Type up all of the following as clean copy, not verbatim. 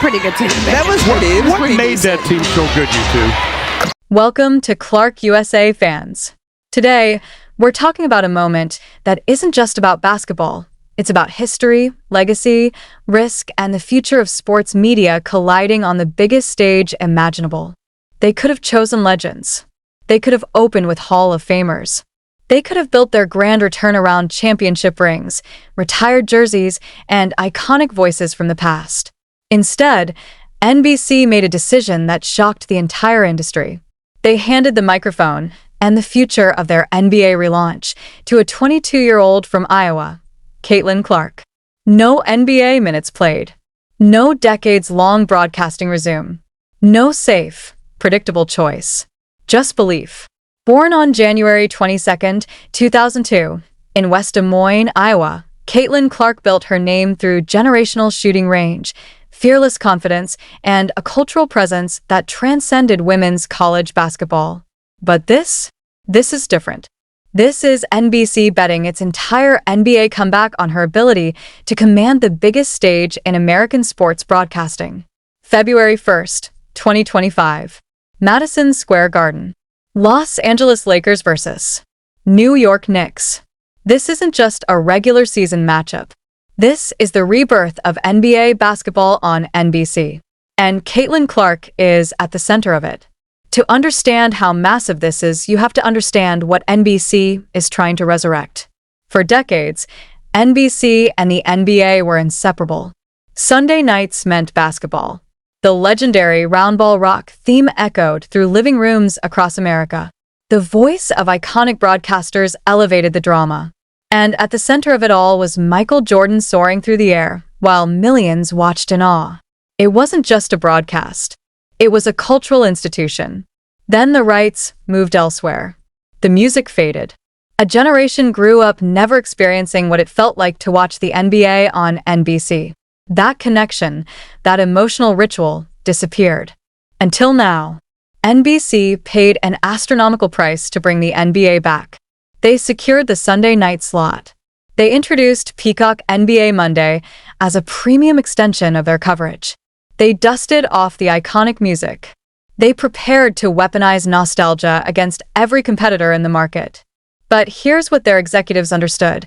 pretty good team. That was pretty. What made that team so good, you two? Welcome to Clark USA fans. Today, we're talking about a moment that isn't just about basketball. It's about history, legacy, risk, and the future of sports media colliding on the biggest stage imaginable. They could have chosen legends. They could have opened with Hall of Famers. They could have built their grand return around championship rings, retired jerseys, and iconic voices from the past. Instead, NBC made a decision that shocked the entire industry. They handed the microphone and the future of their NBA relaunch to a 22-year-old from Iowa, Caitlin Clark. No NBA minutes played. No decades-long broadcasting resume. No safe, predictable choice. Just belief. Born on January 22, 2002, in West Des Moines, Iowa, Caitlin Clark built her name through generational shooting range, fearless confidence, and a cultural presence that transcended women's college basketball. But this is different. This is NBC betting its entire NBA comeback on her ability to command the biggest stage in American sports broadcasting. February 1st, 2025. Madison Square Garden. Los Angeles Lakers versus New York Knicks. This isn't just a regular season matchup. This is the rebirth of NBA basketball on NBC. And Caitlin Clark is at the center of it. To understand how massive this is, you have to understand what NBC is trying to resurrect. For decades, NBC and the NBA were inseparable. Sunday nights meant basketball. The legendary Round Ball Rock theme echoed through living rooms across America. The voice of iconic broadcasters elevated the drama. And at the center of it all was Michael Jordan soaring through the air, while millions watched in awe. It wasn't just a broadcast. It was a cultural institution. Then the rights moved elsewhere. The music faded. A generation grew up never experiencing what it felt like to watch the NBA on NBC. That connection, that emotional ritual, disappeared. Until now, NBC paid an astronomical price to bring the NBA back. They secured the Sunday night slot. They introduced Peacock NBA Monday as a premium extension of their coverage. They dusted off the iconic music. They prepared to weaponize nostalgia against every competitor in the market. But here's what their executives understood.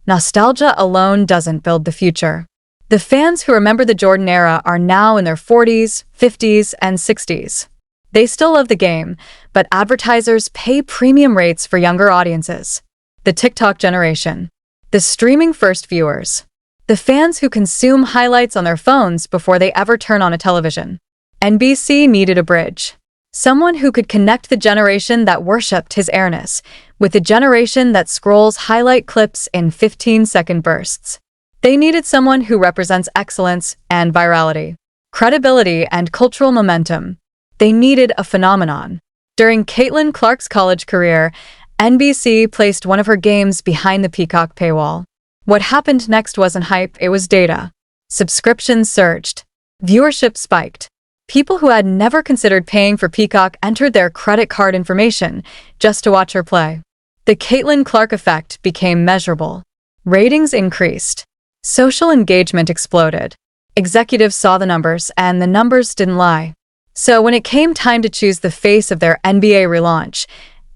Nostalgia alone doesn't build the future. The fans who remember the Jordan era are now in their 40s, 50s, and 60s. They still love the game, but advertisers pay premium rates for younger audiences. The TikTok generation. The streaming-first viewers. The fans who consume highlights on their phones before they ever turn on a television. NBC needed a bridge. Someone who could connect the generation that worshipped his airness with the generation that scrolls highlight clips in 15-second bursts. They needed someone who represents excellence and virality, credibility and cultural momentum. They needed a phenomenon. During Caitlin Clark's college career, NBC placed one of her games behind the Peacock paywall. What happened next wasn't hype, it was data. Subscriptions surged. Viewership spiked. People who had never considered paying for Peacock entered their credit card information just to watch her play. The Caitlin Clark effect became measurable. Ratings increased. Social engagement exploded. Executives saw the numbers, and the numbers didn't lie. So when it came time to choose the face of their NBA relaunch,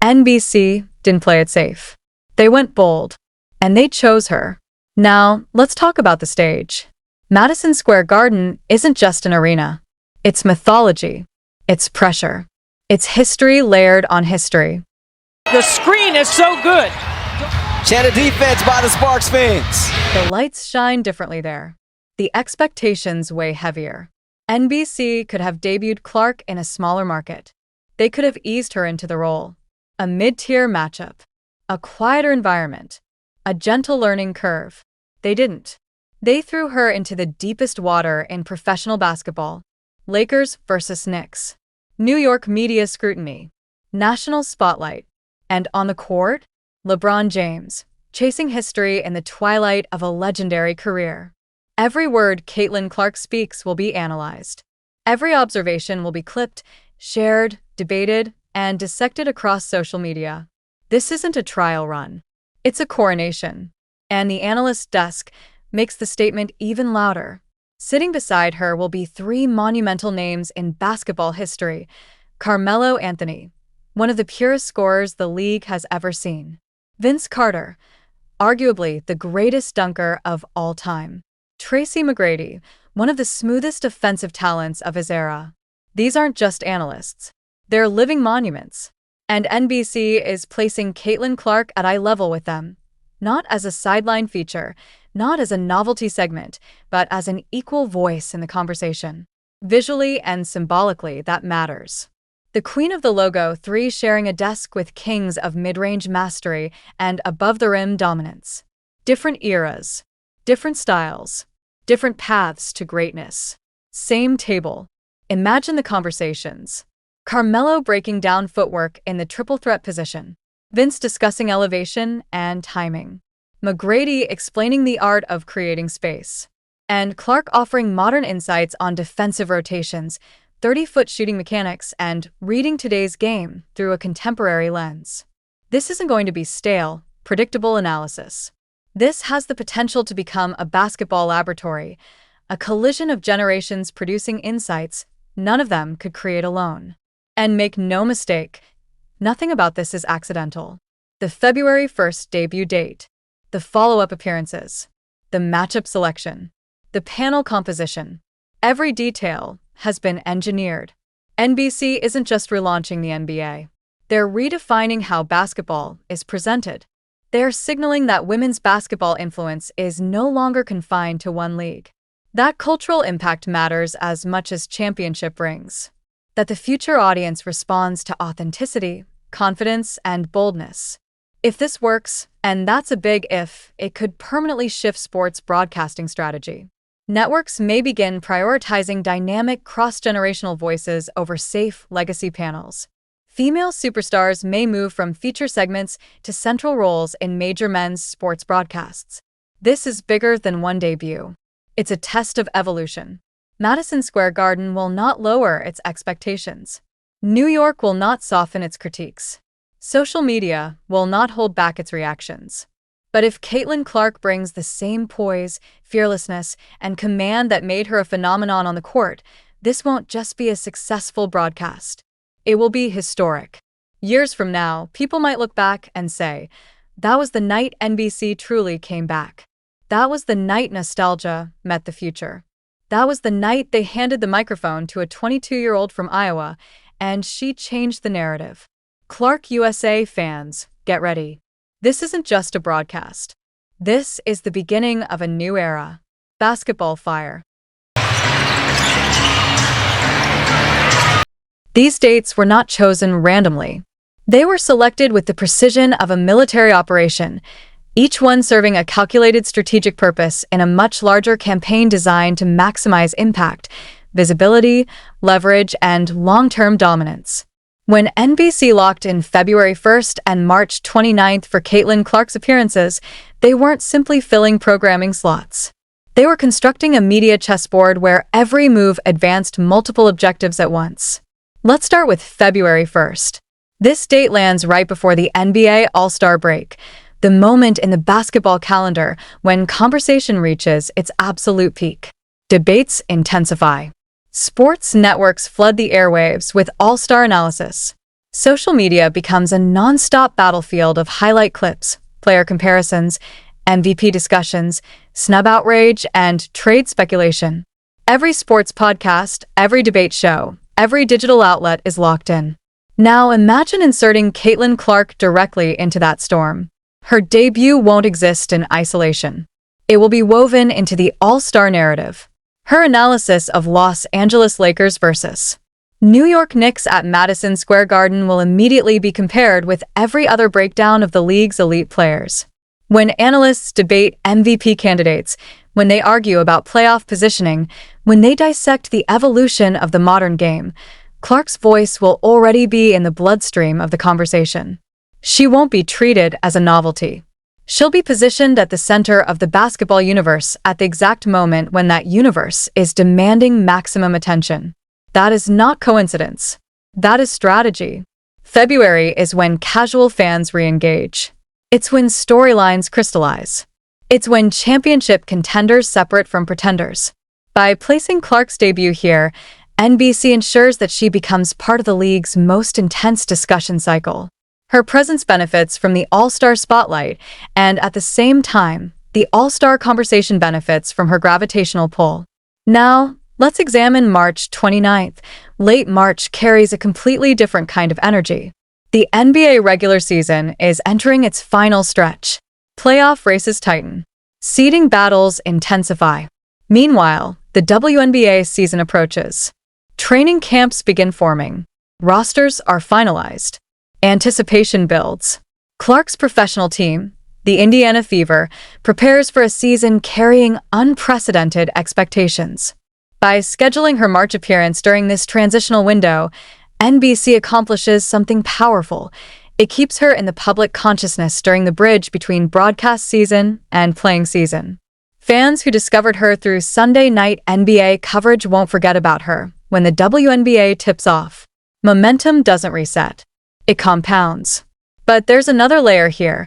NBC didn't play it safe. They went bold, and they chose her. Now, let's talk about the stage. Madison Square Garden isn't just an arena. It's mythology. It's pressure. It's history layered on history. The screen is so good. Chanted defense by the Sparks fans. The lights shine differently there. The expectations weigh heavier. NBC could have debuted Clark in a smaller market. They could have eased her into the role. A mid-tier matchup. A quieter environment. A gentle learning curve. They didn't. They threw her into the deepest water in professional basketball. Lakers versus Knicks. New York media scrutiny. National spotlight. And on the court, LeBron James, chasing history in the twilight of a legendary career. Every word Caitlin Clark speaks will be analyzed. Every observation will be clipped, shared, debated, and dissected across social media. This isn't a trial run. It's a coronation. And the analyst desk makes the statement even louder. Sitting beside her will be three monumental names in basketball history. Carmelo Anthony, one of the purest scorers the league has ever seen. Vince Carter, arguably the greatest dunker of all time. Tracy McGrady, one of the smoothest offensive talents of his era. These aren't just analysts. They're living monuments. And NBC is placing Caitlin Clark at eye level with them. Not as a sideline feature, not as a novelty segment, but as an equal voice in the conversation. Visually and symbolically, that matters. The queen of the logo 3 sharing a desk with kings of mid-range mastery and above-the-rim dominance. Different eras, different styles, different paths to greatness. Same table. Imagine the conversations. Carmelo breaking down footwork in the triple threat position. Vince discussing elevation and timing. McGrady explaining the art of creating space. And Clark offering modern insights on defensive rotations, 30-foot shooting mechanics, and reading today's game through a contemporary lens. This isn't going to be stale, predictable analysis. This has the potential to become a basketball laboratory, a collision of generations producing insights none of them could create alone. And make no mistake, nothing about this is accidental. The February 1st debut date, the follow-up appearances, the matchup selection, the panel composition, every detail has been engineered. NBC isn't just relaunching the NBA. They're redefining how basketball is presented. They're signaling that women's basketball influence is no longer confined to one league. That cultural impact matters as much as championship rings. That the future audience responds to authenticity, confidence, and boldness. If this works, and that's a big if, it could permanently shift sports broadcasting strategy. Networks may begin prioritizing dynamic cross-generational voices over safe legacy panels. Female superstars may move from feature segments to central roles in major men's sports broadcasts. This is bigger than one debut. It's a test of evolution. Madison Square Garden will not lower its expectations. New York will not soften its critiques. Social media will not hold back its reactions. But if Caitlin Clark brings the same poise, fearlessness, and command that made her a phenomenon on the court, this won't just be a successful broadcast. It will be historic. Years from now, people might look back and say, that was the night NBC truly came back. That was the night nostalgia met the future. That was the night they handed the microphone to a 22-year-old from Iowa, and she changed the narrative. Clark USA fans, get ready. This isn't just a broadcast. This is the beginning of a new era. Basketball fire. These dates were not chosen randomly. They were selected with the precision of a military operation, each one serving a calculated strategic purpose in a much larger campaign designed to maximize impact, visibility, leverage, and long-term dominance. When NBC locked in February 1st and March 29th for Caitlin Clark's appearances, they weren't simply filling programming slots. They were constructing a media chessboard where every move advanced multiple objectives at once. Let's start with February 1st. This date lands right before the NBA All-Star break, the moment in the basketball calendar when conversation reaches its absolute peak. Debates intensify. Sports networks flood the airwaves with all-star analysis. Social media becomes a non-stop battlefield of highlight clips, player comparisons, MVP discussions, snub outrage, and trade speculation. Every sports podcast, every debate show, every digital outlet is locked in. Now imagine inserting Caitlin Clark directly into that storm. Her debut won't exist in isolation. It will be woven into the all-star narrative. Her analysis of Los Angeles Lakers versus New York Knicks at Madison Square Garden will immediately be compared with every other breakdown of the league's elite players. When analysts debate MVP candidates, when they argue about playoff positioning, when they dissect the evolution of the modern game, Clark's voice will already be in the bloodstream of the conversation. She won't be treated as a novelty. She'll be positioned at the center of the basketball universe at the exact moment when that universe is demanding maximum attention. That is not coincidence. That is strategy. February is when casual fans re-engage. It's when storylines crystallize. It's when championship contenders separate from pretenders. By placing Clark's debut here, NBC ensures that she becomes part of the league's most intense discussion cycle. Her presence benefits from the All-Star spotlight, and at the same time, the All-Star conversation benefits from her gravitational pull. Now, let's examine March 29th. Late March carries a completely different kind of energy. The NBA regular season is entering its final stretch. Playoff races tighten. Seeding battles intensify. Meanwhile, the WNBA season approaches. Training camps begin forming. Rosters are finalized. Anticipation builds. Clark's professional team, the Indiana Fever, prepares for a season carrying unprecedented expectations. By scheduling her March appearance during this transitional window, NBC accomplishes something powerful. It keeps her in the public consciousness during the bridge between broadcast season and playing season. Fans who discovered her through Sunday night NBA coverage won't forget about her when the WNBA tips off. Momentum doesn't reset. It compounds. But there's another layer here,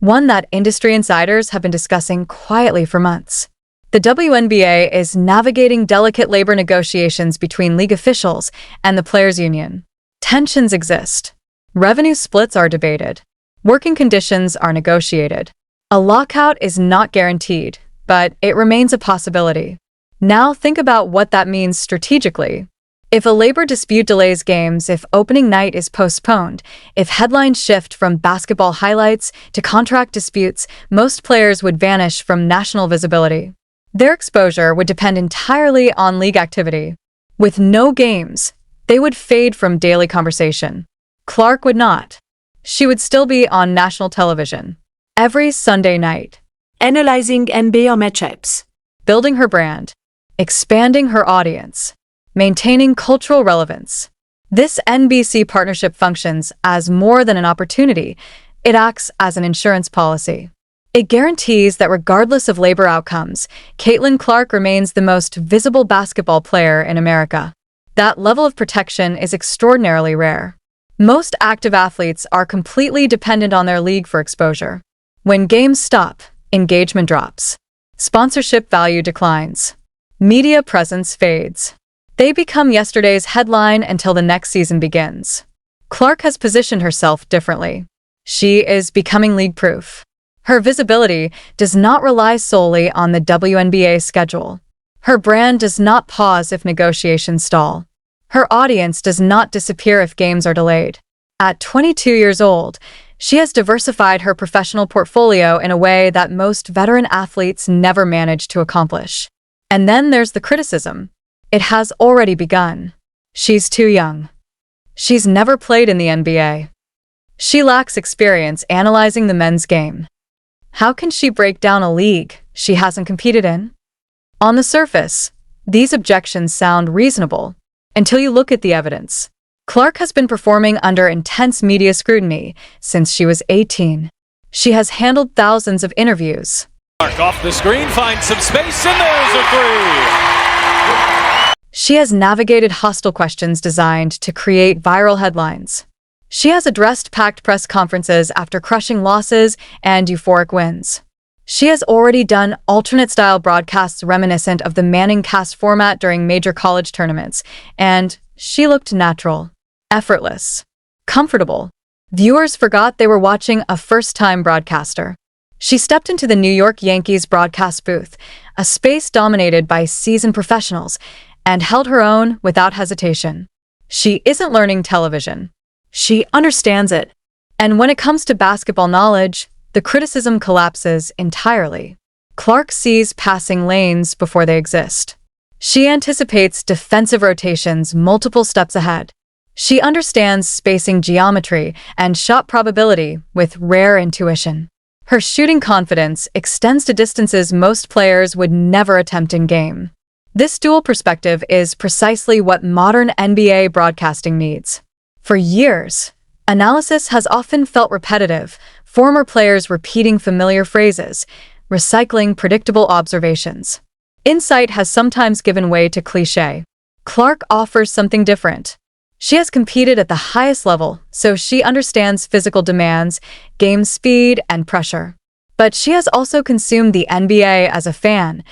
one that industry insiders have been discussing quietly for months. The WNBA is navigating delicate labor negotiations between league officials and the players' union. Tensions exist. Revenue splits are debated. Working conditions are negotiated. A lockout is not guaranteed, but it remains a possibility. Now think about what that means strategically. If a labor dispute delays games, if opening night is postponed, if headlines shift from basketball highlights to contract disputes, most players would vanish from national visibility. Their exposure would depend entirely on league activity. With no games, they would fade from daily conversation. Clark would not. She would still be on national television every Sunday night, analyzing NBA matchups, building her brand, expanding her audience, maintaining cultural relevance. This NBC partnership functions as more than an opportunity. It acts as an insurance policy. It guarantees that regardless of labor outcomes, Caitlin Clark remains the most visible basketball player in America. That level of protection is extraordinarily rare. Most active athletes are completely dependent on their league for exposure. When games stop, engagement drops. Sponsorship value declines. Media presence fades. They become yesterday's headline until the next season begins. Clark has positioned herself differently. She is becoming league-proof. Her visibility does not rely solely on the WNBA schedule. Her brand does not pause if negotiations stall. Her audience does not disappear if games are delayed. At 22 years old, she has diversified her professional portfolio in a way that most veteran athletes never manage to accomplish. And then there's the criticism. It has already begun. She's too young. She's never played in the NBA. She lacks experience analyzing the men's game. How can she break down a league she hasn't competed in? On the surface, these objections sound reasonable until you look at the evidence. Clark has been performing under intense media scrutiny since she was 18. She has handled thousands of interviews. Clark off the screen, finds some space, and there's a three! She has navigated hostile questions designed to create viral headlines. She has addressed packed press conferences after crushing losses and euphoric wins. She has already done alternate-style broadcasts reminiscent of the Manning cast format during major college tournaments, and she looked natural, effortless, comfortable. Viewers forgot they were watching a first-time broadcaster. She stepped into the New York Yankees broadcast booth, a space dominated by seasoned professionals, and held her own without hesitation. She isn't learning television. She understands it. And when it comes to basketball knowledge, the criticism collapses entirely. Clark sees passing lanes before they exist. She anticipates defensive rotations multiple steps ahead. She understands spacing geometry and shot probability with rare intuition. Her shooting confidence extends to distances most players would never attempt in-game. This dual perspective is precisely what modern NBA broadcasting needs. For years, analysis has often felt repetitive, former players repeating familiar phrases, recycling predictable observations. Insight has sometimes given way to cliché. Clark offers something different. She has competed at the highest level, so she understands physical demands, game speed, and pressure. But she has also consumed the NBA as a fan,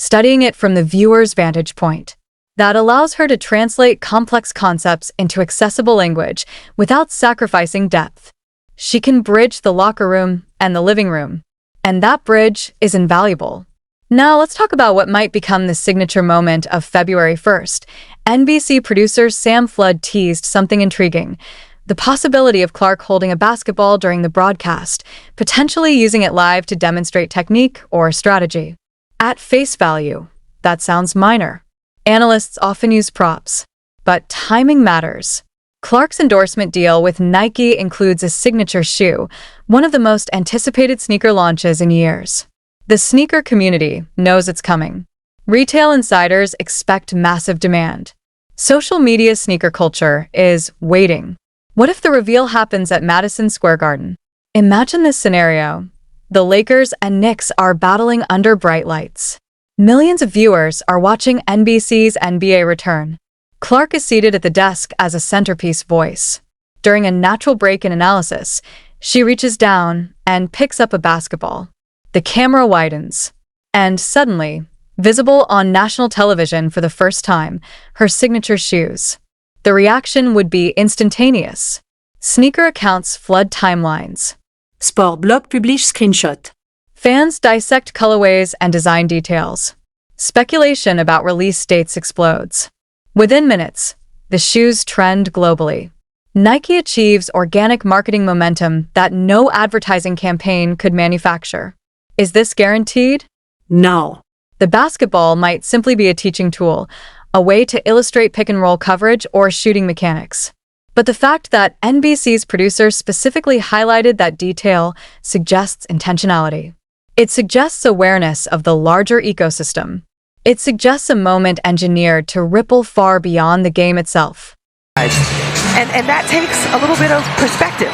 studying it from the viewer's vantage point. That allows her to translate complex concepts into accessible language without sacrificing depth. She can bridge the locker room and the living room, and that bridge is invaluable. Now let's talk about what might become the signature moment of February 1st. NBC producer Sam Flood teased something intriguing: the possibility of Clark holding a basketball during the broadcast, potentially using it live to demonstrate technique or strategy. At face value, that sounds minor. Analysts often use props, but timing matters. Clark's endorsement deal with Nike includes a signature shoe, one of the most anticipated sneaker launches in years. The sneaker community knows it's coming. Retail insiders expect massive demand. Social media sneaker culture is waiting. What if the reveal happens at Madison Square Garden? Imagine this scenario. The Lakers and Knicks are battling under bright lights. Millions of viewers are watching NBC's NBA return. Clark is seated at the desk as a centerpiece voice. During a natural break in analysis, she reaches down and picks up a basketball. The camera widens, and suddenly, visible on national television for the first time, her signature shoes. The reaction would be instantaneous. Sneaker accounts flood timelines. Sportblog publie screenshot. Fans dissect colorways and design details. Speculation about release dates explodes. Within minutes, the shoes trend globally. Nike achieves organic marketing momentum that no advertising campaign could manufacture. Is this guaranteed? No. The basketball might simply be a teaching tool, a way to illustrate pick-and-roll coverage or shooting mechanics. But the fact that NBC's producer specifically highlighted that detail suggests intentionality. It suggests awareness of the larger ecosystem. It suggests a moment engineered to ripple far beyond the game itself. And that takes a little bit of perspective.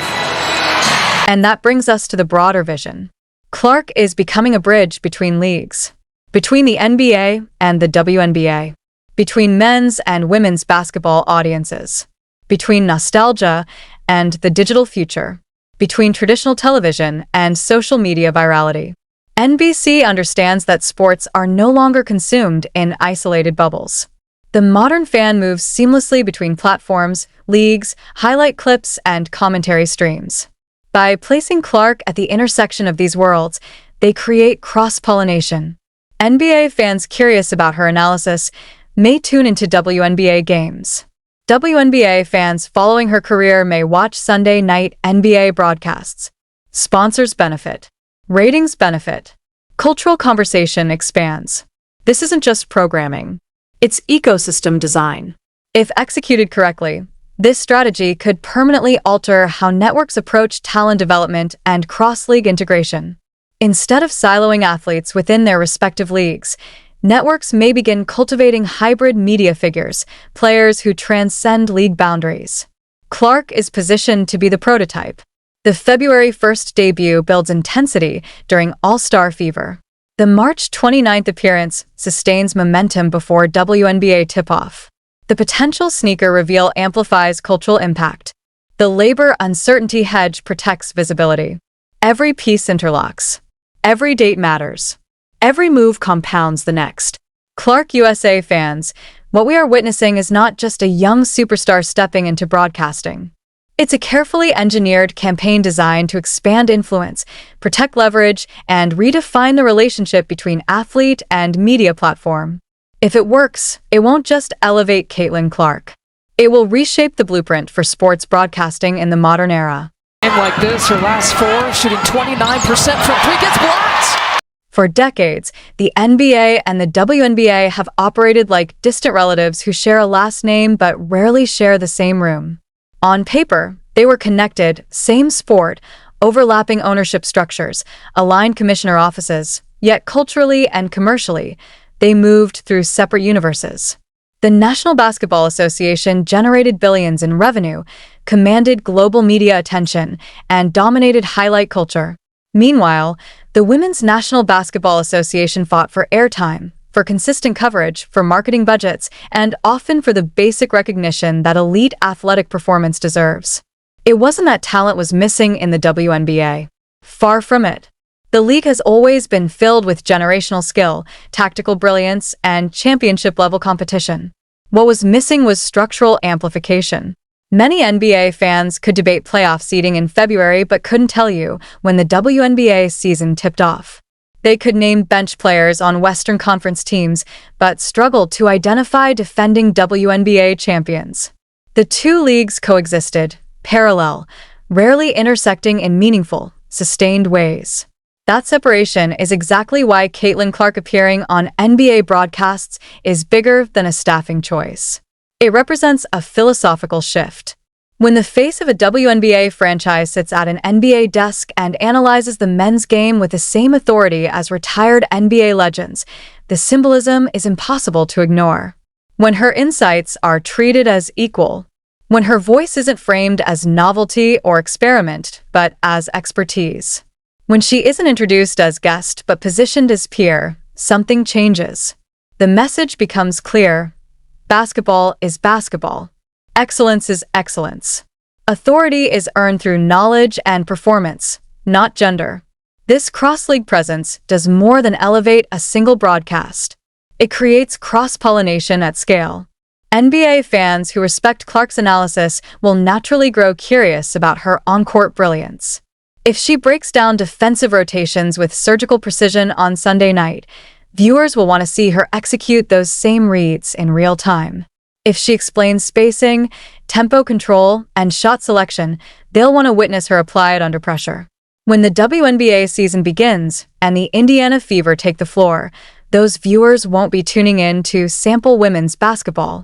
And that brings us to the broader vision. Clark is becoming a bridge between leagues, between the NBA and the WNBA, between men's and women's basketball audiences, between nostalgia and the digital future, between traditional television and social media virality. NBC understands that sports are no longer consumed in isolated bubbles. The modern fan moves seamlessly between platforms, leagues, highlight clips, and commentary streams. By placing Clark at the intersection of these worlds, they create cross-pollination. NBA fans curious about her analysis may tune into WNBA games. WNBA fans following her career may watch Sunday night NBA broadcasts. Sponsors benefit. Ratings benefit. Cultural conversation expands. This isn't just programming. It's ecosystem design. If executed correctly, this strategy could permanently alter how networks approach talent development and cross-league integration. Instead of siloing athletes within their respective leagues, networks may begin cultivating hybrid media figures, players who transcend league boundaries. Clark is positioned to be the prototype. The February 1st debut builds intensity during All-Star fever. The March 29th appearance sustains momentum before WNBA tip-off. The potential sneaker reveal amplifies cultural impact. The labor uncertainty hedge protects visibility. Every piece interlocks. Every date matters. Every move compounds the next. Clark USA fans, what we are witnessing is not just a young superstar stepping into broadcasting. It's a carefully engineered campaign designed to expand influence, protect leverage, and redefine the relationship between athlete and media platform. If it works, it won't just elevate Caitlin Clark. It will reshape the blueprint for sports broadcasting in the modern era. And like this, her last four, shooting 29% from three, gets blocked. For decades, the NBA and the WNBA have operated like distant relatives who share a last name but rarely share the same room. On paper, they were connected, same sport, overlapping ownership structures, aligned commissioner offices, yet culturally and commercially, they moved through separate universes. The National Basketball Association generated billions in revenue, commanded global media attention, and dominated highlight culture. Meanwhile, the Women's National Basketball Association fought for airtime, for consistent coverage, for marketing budgets, and often for the basic recognition that elite athletic performance deserves. It wasn't that talent was missing in the WNBA. Far from it. The The league has always been filled with generational skill, tactical brilliance, and championship-level competition. What was missing was structural amplification. Many NBA fans could debate playoff seeding in February but couldn't tell you when the WNBA season tipped off. They could name bench players on Western Conference teams but struggled to identify defending WNBA champions. The two leagues coexisted, parallel, rarely intersecting in meaningful, sustained ways. That separation is exactly why Caitlin Clark appearing on NBA broadcasts is bigger than a staffing choice. It represents a philosophical shift. When the face of a WNBA franchise sits at an NBA desk and analyzes the men's game with the same authority as retired NBA legends, the symbolism is impossible to ignore. When her insights are treated as equal, when her voice isn't framed as novelty or experiment, but as expertise. When she isn't introduced as guest but positioned as peer, something changes. The message becomes clear. Basketball is basketball. Excellence is excellence. Authority is earned through knowledge and performance, not gender. This cross-league presence does more than elevate a single broadcast. It creates cross-pollination at scale. NBA fans who respect Clark's analysis will naturally grow curious about her on-court brilliance. If she breaks down defensive rotations with surgical precision on Sunday night, viewers will want to see her execute those same reads in real time. If she explains spacing, tempo control, and shot selection, they'll want to witness her apply it under pressure. When the WNBA season begins and the Indiana Fever take the floor, those viewers won't be tuning in to sample women's basketball.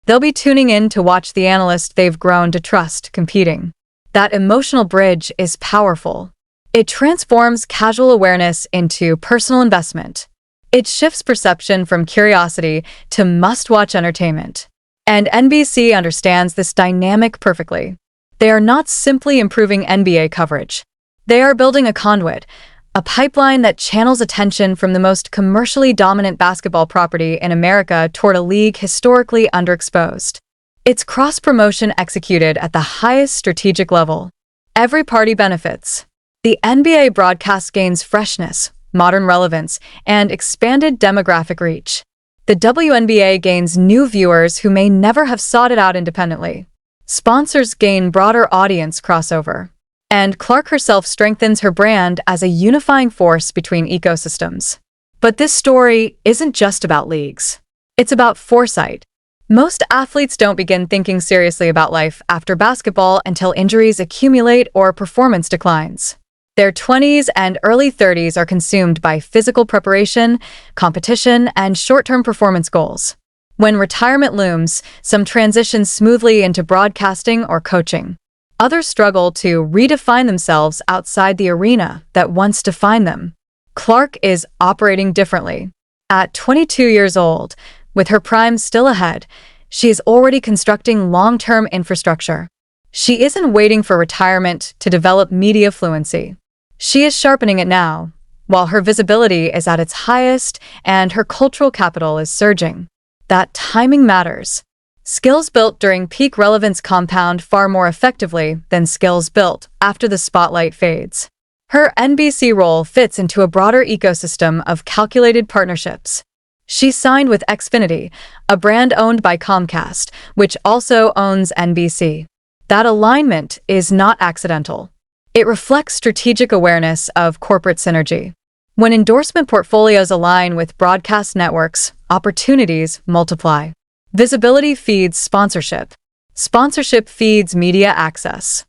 They'll be tuning in to watch the analyst they've grown to trust competing. That emotional bridge is powerful. It transforms casual awareness into personal investment. It shifts perception from curiosity to must-watch entertainment. And NBC understands this dynamic perfectly. They are not simply improving NBA coverage. They are building a conduit, a pipeline that channels attention from the most commercially dominant basketball property in America toward a league historically underexposed. It's cross-promotion executed at the highest strategic level. Every party benefits. The NBA broadcast gains freshness, modern relevance, and expanded demographic reach. The WNBA gains new viewers who may never have sought it out independently. Sponsors gain broader audience crossover. And Clark herself strengthens her brand as a unifying force between ecosystems. But this story isn't just about leagues. It's about foresight. Most athletes don't begin thinking seriously about life after basketball until injuries accumulate or performance declines. Their 20s and early 30s are consumed by physical preparation, competition, and short-term performance goals. When retirement looms, some transition smoothly into broadcasting or coaching. Others struggle to redefine themselves outside the arena that once defined them. Clark is operating differently. At 22 years old, with her prime still ahead, she is already constructing long-term infrastructure. She isn't waiting for retirement to develop media fluency. She is sharpening it now, while her visibility is at its highest and her cultural capital is surging. That timing matters. Skills built during peak relevance compound far more effectively than skills built after the spotlight fades. Her NBC role fits into a broader ecosystem of calculated partnerships. She signed with Xfinity, a brand owned by Comcast, which also owns NBC. That alignment is not accidental. It reflects strategic awareness of corporate synergy. When endorsement portfolios align with broadcast networks, opportunities multiply. Visibility feeds sponsorship. Sponsorship feeds media access.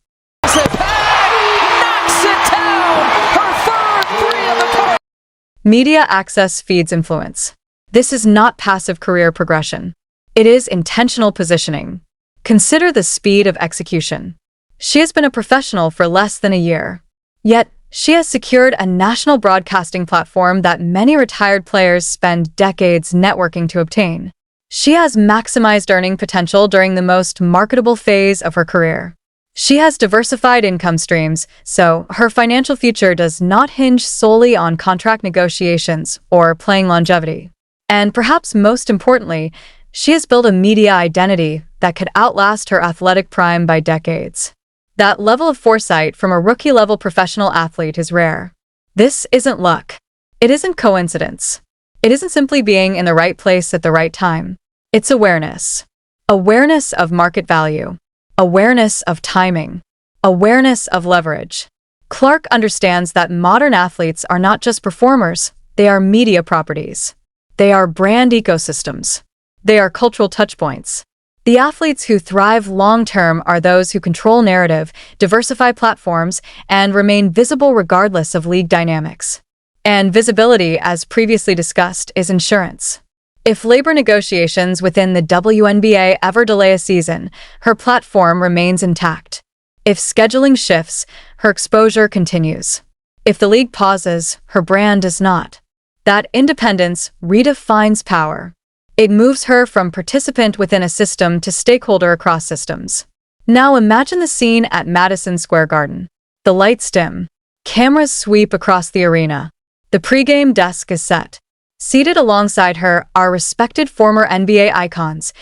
Media access feeds influence. This is not passive career progression. It is intentional positioning. Consider the speed of execution. She has been a professional for less than a year. Yet, she has secured a national broadcasting platform that many retired players spend decades networking to obtain. She has maximized earning potential during the most marketable phase of her career. She has diversified income streams, so her financial future does not hinge solely on contract negotiations or playing longevity. And perhaps most importantly, she has built a media identity that could outlast her athletic prime by decades. That level of foresight from a rookie-level professional athlete is rare. This isn't luck. It isn't coincidence. It isn't simply being in the right place at the right time. It's awareness. Awareness of market value. Awareness of timing. Awareness of leverage. Clark understands that modern athletes are not just performers, they are media properties. They are brand ecosystems. They are cultural touchpoints. The athletes who thrive long-term are those who control narrative, diversify platforms, and remain visible regardless of league dynamics. And visibility, as previously discussed, is insurance. If labor negotiations within the WNBA ever delay a season, her platform remains intact. If scheduling shifts, her exposure continues. If the league pauses, her brand does not. That independence redefines power. It moves her from participant within a system to stakeholder across systems. Now imagine the scene at Madison Square Garden. The lights dim. Cameras sweep across the arena. The pregame desk is set. Seated alongside her are respected former NBA icons,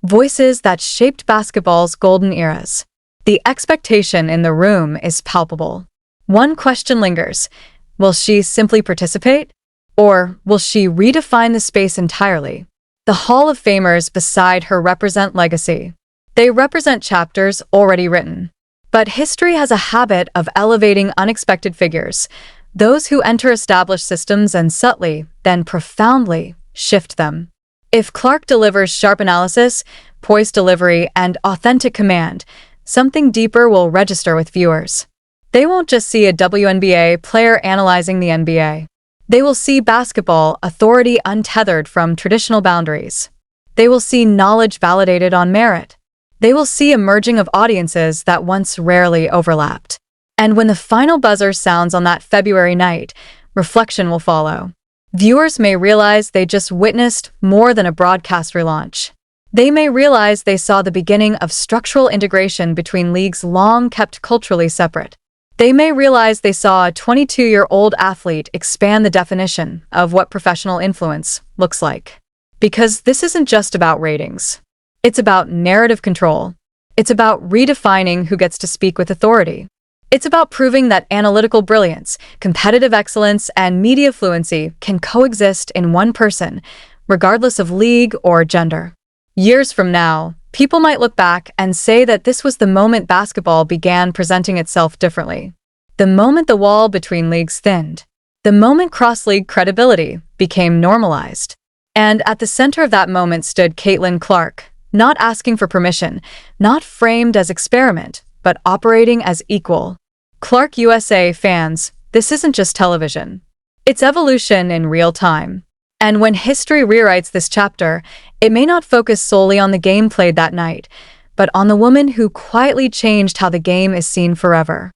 voices that shaped basketball's golden eras. The expectation in the room is palpable. One question lingers. Will she simply participate? Or will she redefine the space entirely? The Hall of Famers beside her represent legacy. They represent chapters already written. But history has a habit of elevating unexpected figures, those who enter established systems and subtly, then profoundly, shift them. If Clark delivers sharp analysis, poised delivery, and authentic command, something deeper will register with viewers. They won't just see a WNBA player analyzing the NBA. They will see basketball authority untethered from traditional boundaries. They will see knowledge validated on merit. They will see a merging of audiences that once rarely overlapped. And when the final buzzer sounds on that February night, reflection will follow. Viewers may realize they just witnessed more than a broadcast relaunch. They may realize they saw the beginning of structural integration between leagues long kept culturally separate. They may realize they saw a 22-year-old athlete expand the definition of what professional influence looks like. Because this isn't just about ratings. It's about narrative control. It's about redefining who gets to speak with authority. It's about proving that analytical brilliance, competitive excellence, and media fluency can coexist in one person, regardless of league or gender. Years from now, people might look back and say that this was the moment basketball began presenting itself differently. The moment the wall between leagues thinned. The moment cross-league credibility became normalized. And at the center of that moment stood Caitlin Clark, not asking for permission, not framed as experiment, but operating as equal. Clark USA fans, this isn't just television. It's evolution in real time. And when history rewrites this chapter, it may not focus solely on the game played that night, but on the woman who quietly changed how the game is seen forever.